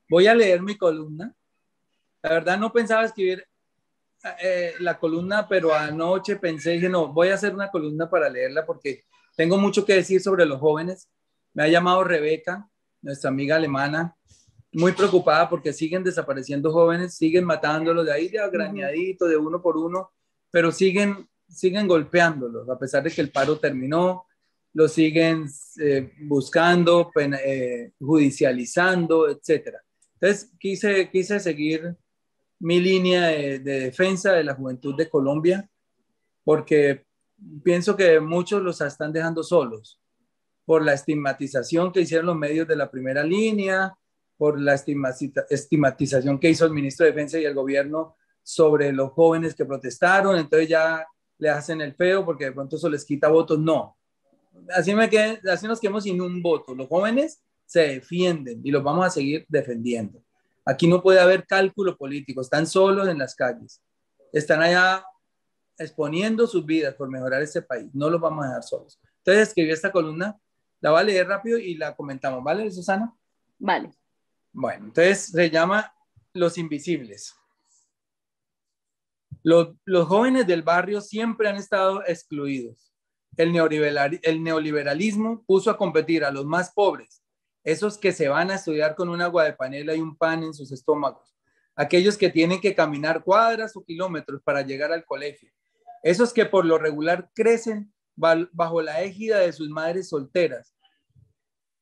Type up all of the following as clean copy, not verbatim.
Voy a leer mi columna. La verdad no pensaba escribir la columna, pero anoche pensé, dije, no, voy a hacer una columna para leerla porque tengo mucho que decir sobre los jóvenes. Me ha llamado Rebeca, nuestra amiga alemana, muy preocupada porque siguen desapareciendo jóvenes, siguen matándolos de ahí de agrañadito, de uno por uno, pero siguen golpeándolos, a pesar de que el paro terminó, los siguen buscando, judicializando, etcétera. Entonces quise seguir mi línea de defensa de la juventud de Colombia, porque pienso que muchos los están dejando solos por la estigmatización que hicieron los medios de la primera línea, por la estigmatización que hizo el ministro de Defensa y el gobierno sobre los jóvenes que protestaron, entonces ya le hacen el feo porque de pronto eso les quita votos. No, así nos quedamos sin un voto. Los jóvenes se defienden y los vamos a seguir defendiendo. Aquí no puede haber cálculo político, están solos en las calles, están allá exponiendo sus vidas por mejorar este país, no los vamos a dejar solos. Entonces escribí esta columna, la voy a leer rápido y la comentamos, ¿vale, Susana? Vale. Bueno, entonces se llama Los Invisibles. Los jóvenes del barrio siempre han estado excluidos. El neoliberalismo puso a competir a los más pobres, esos que se van a estudiar con un agua de panela y un pan en sus estómagos, aquellos que tienen que caminar cuadras o kilómetros para llegar al colegio, esos que por lo regular crecen bajo la égida de sus madres solteras,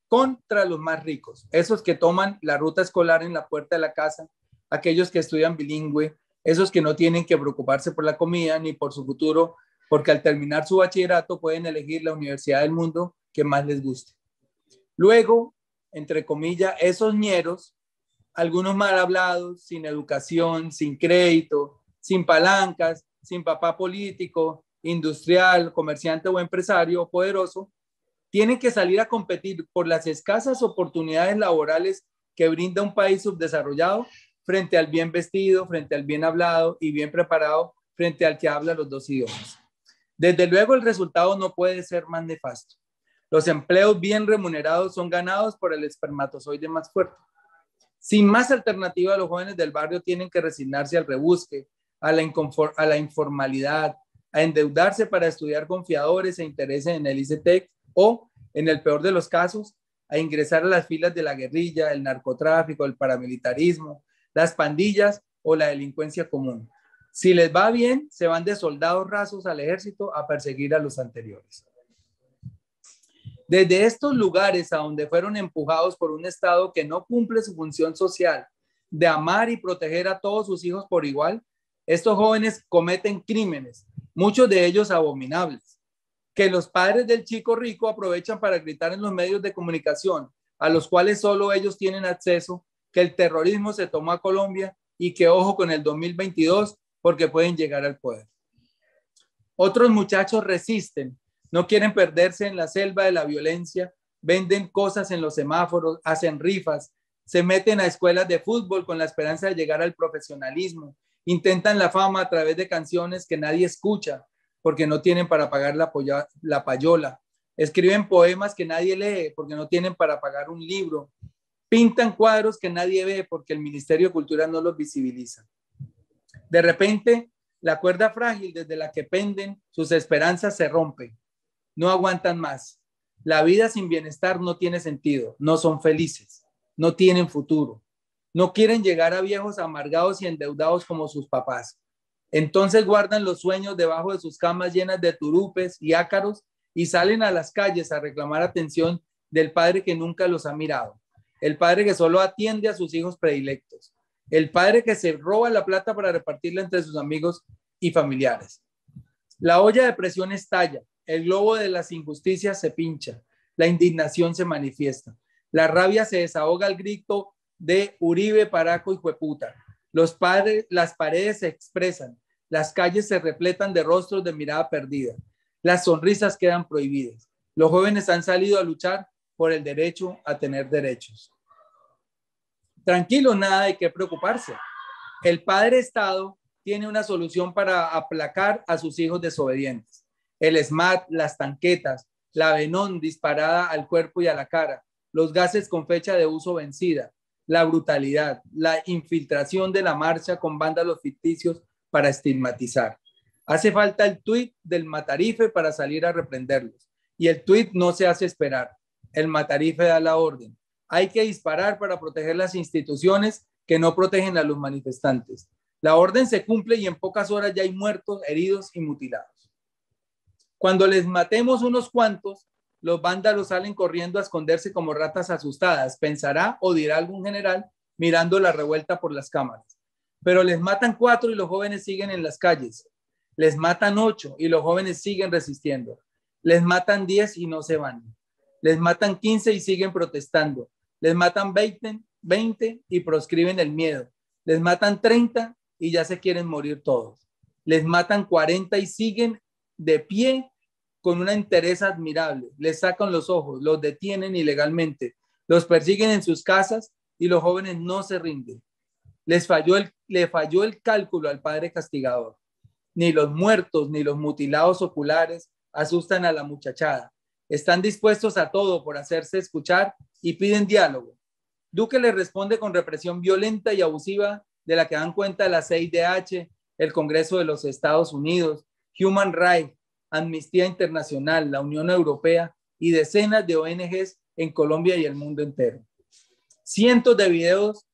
contra los más ricos, esos que toman la ruta escolar en la puerta de la casa, aquellos que estudian bilingüe, esos que no tienen que preocuparse por la comida ni por su futuro, porque al terminar su bachillerato pueden elegir la universidad del mundo que más les guste. Luego, entre comillas, esos ñeros, algunos mal hablados, sin educación, sin crédito, sin palancas, sin papá político, industrial, comerciante o empresario poderoso, tienen que salir a competir por las escasas oportunidades laborales que brinda un país subdesarrollado frente al bien vestido, frente al bien hablado y bien preparado, frente al que habla los dos idiomas. Desde luego, el resultado no puede ser más nefasto. Los empleos bien remunerados son ganados por el espermatozoide más fuerte. Sin más alternativa, los jóvenes del barrio tienen que resignarse al rebusque, a la informalidad, a endeudarse para estudiar con fiadores e intereses en el ICETEC o, en el peor de los casos, a ingresar a las filas de la guerrilla, el narcotráfico, el paramilitarismo, las pandillas o la delincuencia común. Si les va bien, se van de soldados rasos al ejército a perseguir a los anteriores. Desde estos lugares a donde fueron empujados por un Estado que no cumple su función social de amar y proteger a todos sus hijos por igual, estos jóvenes cometen crímenes, muchos de ellos abominables, que los padres del chico rico aprovechan para gritar en los medios de comunicación, a los cuales solo ellos tienen acceso, que el terrorismo se tomó a Colombia y que ojo con el 2022 porque pueden llegar al poder. Otros muchachos resisten, no quieren perderse en la selva de la violencia, venden cosas en los semáforos, hacen rifas, se meten a escuelas de fútbol con la esperanza de llegar al profesionalismo, intentan la fama a través de canciones que nadie escucha porque no tienen para pagar la payola, escriben poemas que nadie lee porque no tienen para pagar un libro, pintan cuadros que nadie ve porque el Ministerio de Cultura no los visibiliza. De repente, la cuerda frágil desde la que penden sus esperanzas se rompe. No aguantan más. La vida sin bienestar no tiene sentido. No son felices. No tienen futuro. No quieren llegar a viejos amargados y endeudados como sus papás. Entonces guardan los sueños debajo de sus camas llenas de turupes y ácaros y salen a las calles a reclamar atención del padre que nunca los ha mirado. El padre que solo atiende a sus hijos predilectos. El padre que se roba la plata para repartirla entre sus amigos y familiares. La olla de presión estalla, el globo de las injusticias se pincha, la indignación se manifiesta, la rabia se desahoga al grito de Uribe, Paraco y Jueputa. Las paredes se expresan, las calles se repletan de rostros de mirada perdida, las sonrisas quedan prohibidas. Los jóvenes han salido a luchar por el derecho a tener derechos. Tranquilos, nada de qué preocuparse. El padre Estado tiene una solución para aplacar a sus hijos desobedientes. El SMAT, las tanquetas, la Venón disparada al cuerpo y a la cara, los gases con fecha de uso vencida, la brutalidad, la infiltración de la marcha con vándalos ficticios para estigmatizar. Hace falta el tuit del Matarife para salir a reprenderlos. Y el tuit no se hace esperar. El Matarife da la orden. Hay que disparar para proteger las instituciones que no protegen a los manifestantes. La orden se cumple y en pocas horas ya hay muertos, heridos y mutilados. Cuando les matemos unos cuantos, los vándalos salen corriendo a esconderse como ratas asustadas, pensará o dirá algún general mirando la revuelta por las cámaras. Pero les matan 4 y los jóvenes siguen en las calles. Les matan 8 y los jóvenes siguen resistiendo. Les matan 10 y no se van. Les matan 15 y siguen protestando. Les matan 20 y proscriben el miedo. Les matan 30 y ya se quieren morir todos. Les matan 40 y siguen de pie con una entereza admirable. Les sacan los ojos, los detienen ilegalmente, los persiguen en sus casas y los jóvenes no se rinden. Le falló el cálculo al Padre Castigador. Ni los muertos ni los mutilados oculares asustan a la muchachada. Están dispuestos a todo por hacerse escuchar y piden diálogo. Duque les responde con represión violenta y abusiva de la que dan cuenta la CIDH, el Congreso de los Estados Unidos, Human Rights, Amnistía Internacional, la Unión Europea y decenas de ONGs en Colombia y el mundo entero. Cientos de videos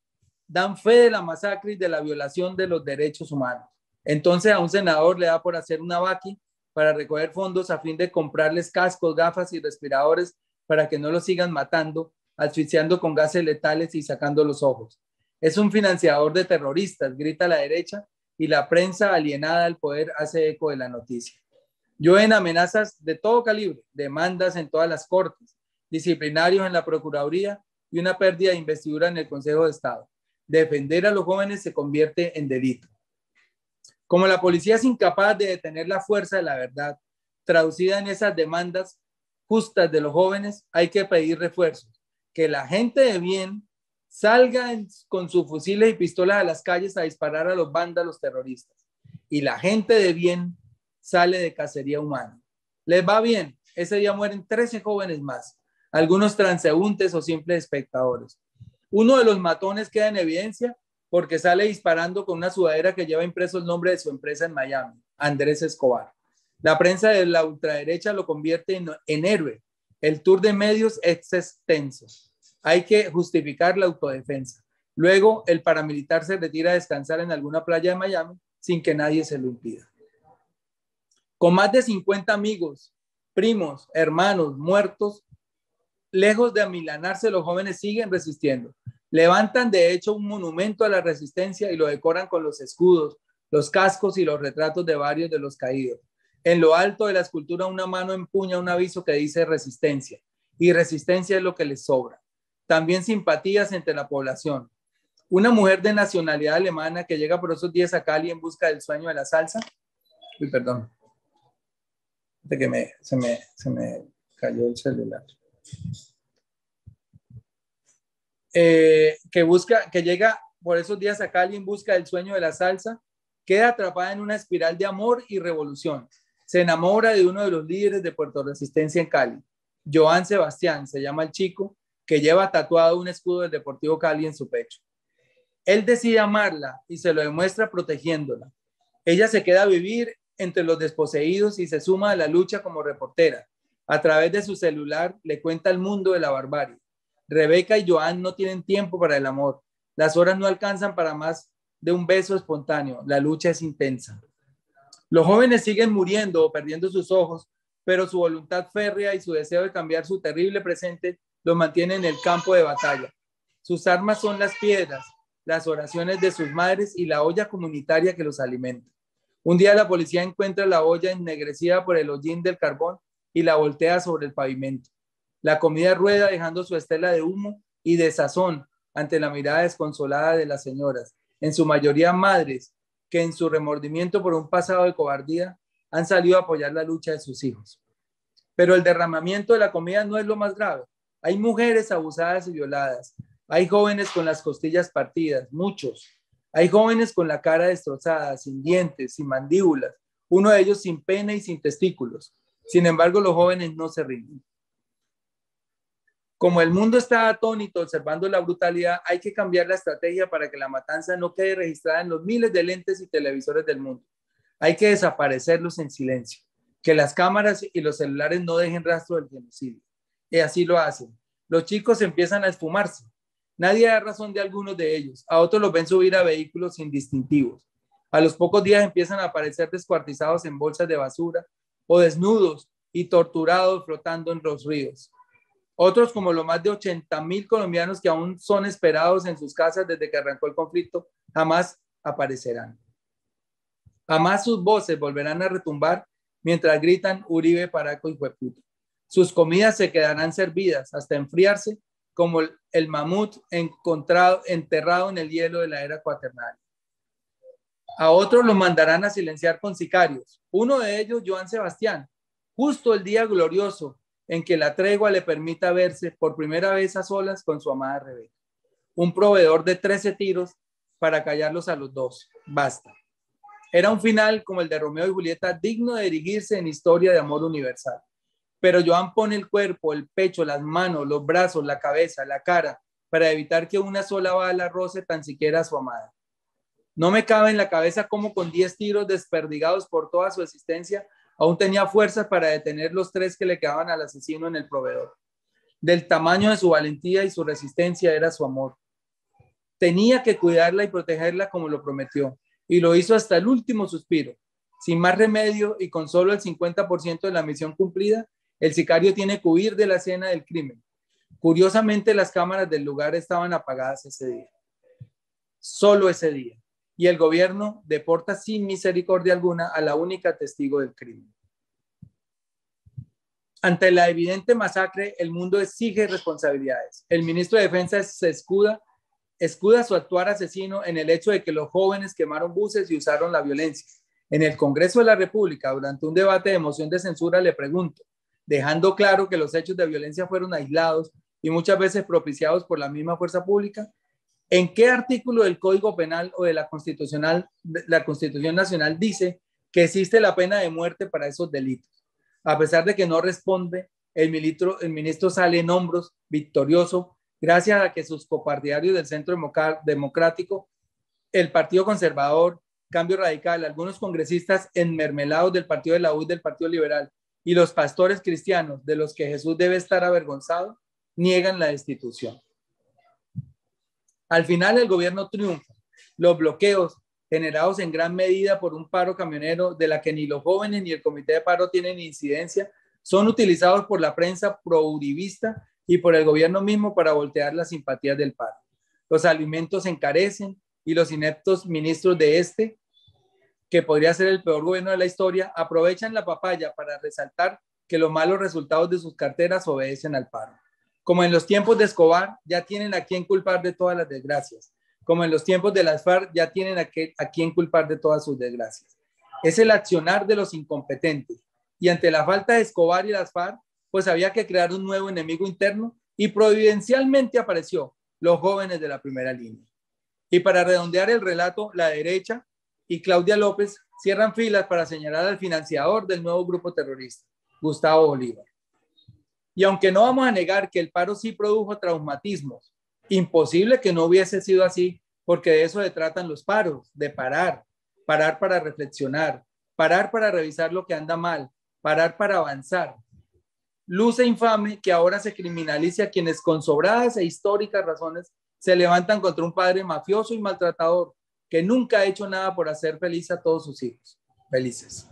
dan fe de la masacre y de la violación de los derechos humanos. Entonces a un senador le da por hacer una vaqui para recoger fondos a fin de comprarles cascos, gafas y respiradores para que no los sigan matando, asfixiando con gases letales y sacando los ojos. Es un financiador de terroristas, grita la derecha, y la prensa alienada al poder hace eco de la noticia. Llueven amenazas de todo calibre, demandas en todas las cortes, disciplinarios en la Procuraduría y una pérdida de investidura en el Consejo de Estado. Defender a los jóvenes se convierte en delito. Como la policía es incapaz de detener la fuerza de la verdad, traducida en esas demandas justas de los jóvenes, hay que pedir refuerzos. Que la gente de bien salga con sus fusiles y pistolas a las calles a disparar a los vándalos terroristas. Y la gente de bien sale de cacería humana. Les va bien. Ese día mueren 13 jóvenes más, algunos transeúntes o simples espectadores. Uno de los matones queda en evidencia porque sale disparando con una sudadera que lleva impreso el nombre de su empresa en Miami, Andrés Escobar. La prensa de la ultraderecha lo convierte en héroe. El tour de medios es extenso. Hay que justificar la autodefensa. Luego, el paramilitar se retira a descansar en alguna playa de Miami sin que nadie se lo impida. Con más de 50 amigos, primos, hermanos, muertos, lejos de amilanarse, los jóvenes siguen resistiendo. Levantan, de hecho, un monumento a la resistencia y lo decoran con los escudos, los cascos y los retratos de varios de los caídos. En lo alto de la escultura, una mano empuña un aviso que dice resistencia, y resistencia es lo que les sobra. También simpatías entre la población. Una mujer de nacionalidad alemana que llega por esos días a Cali en busca del sueño de la salsa. Uy, perdón. Se me cayó el celular. Que llega por esos días a Cali en busca del sueño de la salsa, queda atrapada en una espiral de amor y revolución. Se enamora de uno de los líderes de Puerto Resistencia en Cali, Joan Sebastián, se llama el chico, que lleva tatuado un escudo del Deportivo Cali en su pecho. Él decide amarla y se lo demuestra protegiéndola. Ella se queda a vivir entre los desposeídos y se suma a la lucha como reportera. A través de su celular le cuenta el mundo de la barbarie. Rebeca y Joan no tienen tiempo para el amor. Las horas no alcanzan para más de un beso espontáneo. La lucha es intensa. Los jóvenes siguen muriendo o perdiendo sus ojos, pero su voluntad férrea y su deseo de cambiar su terrible presente los mantiene en el campo de batalla. Sus armas son las piedras, las oraciones de sus madres y la olla comunitaria que los alimenta. Un día la policía encuentra la olla ennegrecida por el hollín del carbón y la voltea sobre el pavimento. La comida rueda dejando su estela de humo y de sazón ante la mirada desconsolada de las señoras, en su mayoría madres, que en su remordimiento por un pasado de cobardía han salido a apoyar la lucha de sus hijos. Pero el derramamiento de la comida no es lo más grave. Hay mujeres abusadas y violadas. Hay jóvenes con las costillas partidas, muchos. Hay jóvenes con la cara destrozada, sin dientes, sin mandíbulas, uno de ellos sin pene y sin testículos. Sin embargo, los jóvenes no se rinden. Como el mundo está atónito observando la brutalidad, hay que cambiar la estrategia para que la matanza no quede registrada en los miles de lentes y televisores del mundo. Hay que desaparecerlos en silencio, que las cámaras y los celulares no dejen rastro del genocidio. Y así lo hacen. Los chicos empiezan a esfumarse. Nadie da razón de algunos de ellos. A otros los ven subir a vehículos sin distintivos. A los pocos días empiezan a aparecer descuartizados en bolsas de basura o desnudos y torturados flotando en los ríos. Otros, como los más de 80,000 colombianos que aún son esperados en sus casas desde que arrancó el conflicto, jamás aparecerán. Jamás sus voces volverán a retumbar mientras gritan Uribe, Paraco y Hueputa. Sus comidas se quedarán servidas hasta enfriarse como el mamut enterrado en el hielo de la era cuaternaria. A otros los mandarán a silenciar con sicarios. Uno de ellos, Joan Sebastián, justo el día glorioso en que la tregua le permita verse por primera vez a solas con su amada Rebeca. Un proveedor de 13 tiros para callarlos a los dos. Basta. Era un final como el de Romeo y Julieta, digno de erigirse en historia de amor universal. Pero Joan pone el cuerpo, el pecho, las manos, los brazos, la cabeza, la cara, para evitar que una sola bala roce tan siquiera a su amada. No me cabe en la cabeza cómo con 10 tiros desperdigados por toda su existencia, aún tenía fuerzas para detener los 3 que le quedaban al asesino en el proveedor. Del tamaño de su valentía y su resistencia era su amor. Tenía que cuidarla y protegerla como lo prometió, y lo hizo hasta el último suspiro. Sin más remedio y con solo el 50% de la misión cumplida, el sicario tiene que huir de la escena del crimen. Curiosamente, las cámaras del lugar estaban apagadas ese día. Solo ese día. Y el gobierno deporta sin misericordia alguna a la única testigo del crimen. Ante la evidente masacre, el mundo exige responsabilidades. El ministro de Defensa se escuda su actuar asesino en el hecho de que los jóvenes quemaron buses y usaron la violencia. En el Congreso de la República, durante un debate de moción de censura, le pregunto, dejando claro que los hechos de violencia fueron aislados y muchas veces propiciados por la misma fuerza pública, ¿en qué artículo del Código Penal o de la Constitución Nacional dice que existe la pena de muerte para esos delitos? A pesar de que no responde, el ministro sale en hombros, victorioso, gracias a que sus copartidarios del Centro Democrático, el Partido Conservador, Cambio Radical, algunos congresistas enmermelados del Partido de la U y del Partido Liberal y los pastores cristianos de los que Jesús debe estar avergonzado, niegan la destitución. Al final el gobierno triunfa. Los bloqueos, generados en gran medida por un paro camionero de la que ni los jóvenes ni el comité de paro tienen incidencia, son utilizados por la prensa pro-uribista y por el gobierno mismo para voltear las simpatías del paro. Los alimentos se encarecen y los ineptos ministros de que podría ser el peor gobierno de la historia, aprovechan la papaya para resaltar que los malos resultados de sus carteras obedecen al paro. Como en los tiempos de Escobar, ya tienen a quien culpar de todas las desgracias. Como en los tiempos de las FARC, ya tienen a quien culpar de todas sus desgracias. Es el accionar de los incompetentes. Y ante la falta de Escobar y las FARC, pues había que crear un nuevo enemigo interno y providencialmente apareció los jóvenes de la primera línea. Y para redondear el relato, la derecha y Claudia López cierran filas para señalar al financiador del nuevo grupo terrorista, Gustavo Bolívar. Y aunque no vamos a negar que el paro sí produjo traumatismos, imposible que no hubiese sido así, porque de eso se tratan los paros, de parar, parar para reflexionar, parar para revisar lo que anda mal, parar para avanzar. Luce infame que ahora se criminalice a quienes con sobradas e históricas razones se levantan contra un padre mafioso y maltratador que nunca ha hecho nada por hacer feliz a todos sus hijos. Felices.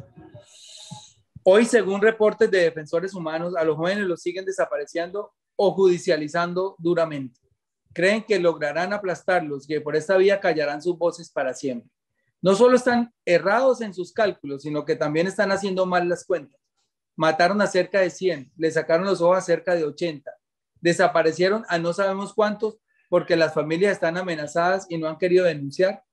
Hoy, según reportes de defensores humanos, a los jóvenes los siguen desapareciendo o judicializando duramente. Creen que lograrán aplastarlos y que por esta vía callarán sus voces para siempre. No solo están errados en sus cálculos, sino que también están haciendo mal las cuentas. Mataron a cerca de 100, le sacaron los ojos a cerca de 80, desaparecieron a no sabemos cuántos porque las familias están amenazadas y no han querido denunciar,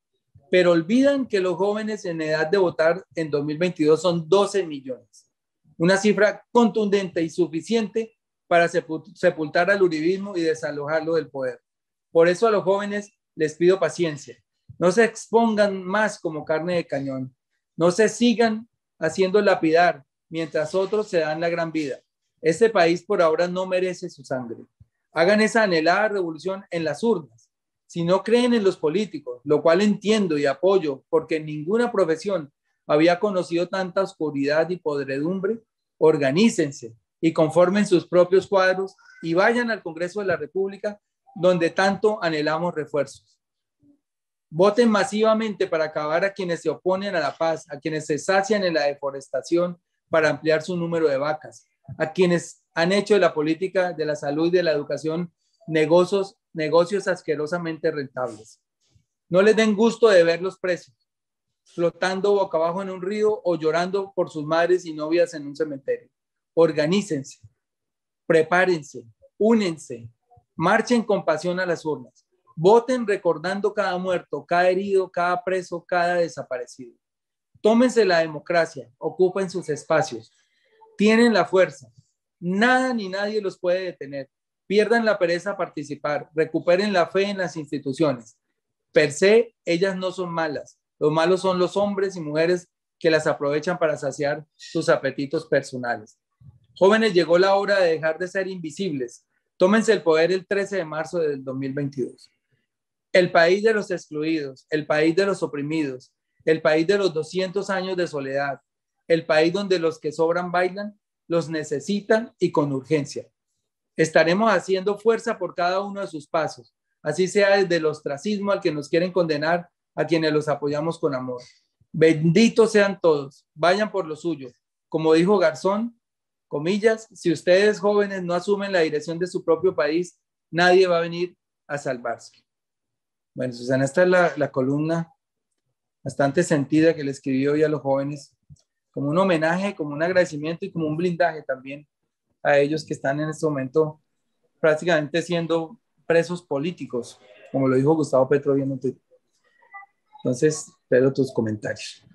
pero olvidan que los jóvenes en edad de votar en 2022 son 12 millones. Una cifra contundente y suficiente para sepultar al uribismo y desalojarlo del poder. Por eso a los jóvenes les pido paciencia. No se expongan más como carne de cañón. No se sigan haciendo lapidar mientras otros se dan la gran vida. Este país por ahora no merece su sangre. Hagan esa anhelada revolución en las urnas. Si no creen en los políticos, lo cual entiendo y apoyo, porque ninguna profesión había conocido tanta oscuridad y podredumbre, organícense y conformen sus propios cuadros y vayan al Congreso de la República, donde tanto anhelamos refuerzos. Voten masivamente para acabar a quienes se oponen a la paz, a quienes se sacian en la deforestación para ampliar su número de vacas, a quienes han hecho de la política, de la salud y de la educación negocios asquerosamente rentables. No les den gusto de verlos presos, flotando boca abajo en un río o llorando por sus madres y novias en un cementerio. Organícense, prepárense, únense, marchen con pasión a las urnas. Voten recordando cada muerto, cada herido, cada preso, cada desaparecido. Tómense la democracia, ocupen sus espacios. Tienen la fuerza. Nada ni nadie los puede detener. Pierdan la pereza a participar. Recuperen la fe en las instituciones. Per se, ellas no son malas. Los malos son los hombres y mujeres que las aprovechan para saciar sus apetitos personales. Jóvenes, llegó la hora de dejar de ser invisibles. Tómense el poder el 13 de marzo del 2022. El país de los excluidos, el país de los oprimidos, el país de los 200 años de soledad, el país donde los que sobran bailan, los necesitan y con urgencia. Estaremos haciendo fuerza por cada uno de sus pasos, así sea desde el ostracismo al que nos quieren condenar, a quienes los apoyamos con amor. Benditos sean todos, vayan por lo suyo. Como dijo Garzón, comillas, si ustedes jóvenes no asumen la dirección de su propio país, nadie va a venir a salvarse. Bueno, Susana, esta es la columna bastante sentida que le escribí hoy a los jóvenes, como un homenaje, como un agradecimiento y como un blindaje también a ellos que están en este momento prácticamente siendo presos políticos, como lo dijo Gustavo Petro bien en Twitter. Entonces, espero tus comentarios.